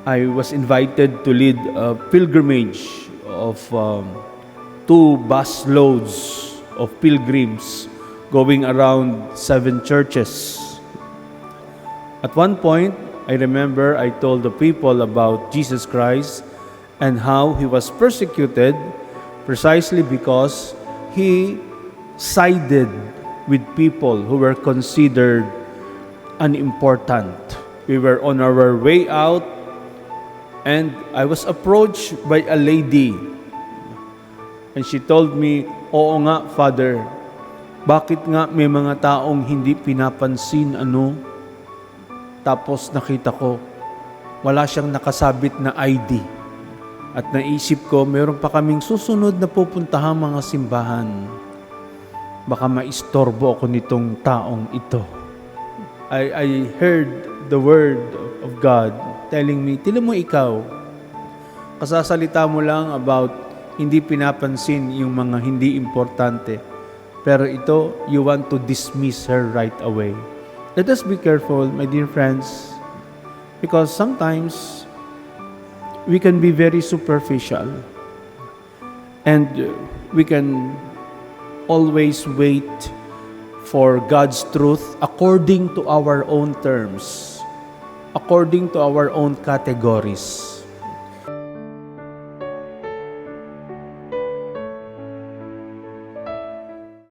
I was invited to lead a pilgrimage of 2 bus loads of pilgrims going around 7 churches. At one point, I remember I told the people about Jesus Christ and how He was persecuted precisely because He sided with people who were considered unimportant. We were on our way out and I was approached by a lady. And she told me, "Oo nga, Father, bakit nga may mga taong hindi pinapansin, Tapos nakita ko, wala siyang nakasabit na ID. At naisip ko, meron pa kaming susunod na pupuntahang mga simbahan. Baka maistorbo ako nitong taong ito." I heard the word of God telling me, "Tila mo ikaw, kasasalita mo lang about hindi pinapansin yung mga hindi importante. Pero ito, you want to dismiss her right away." Let us be careful, my dear friends, because sometimes we can be very superficial and we can always wait for God's truth according to our own terms, according to our own categories.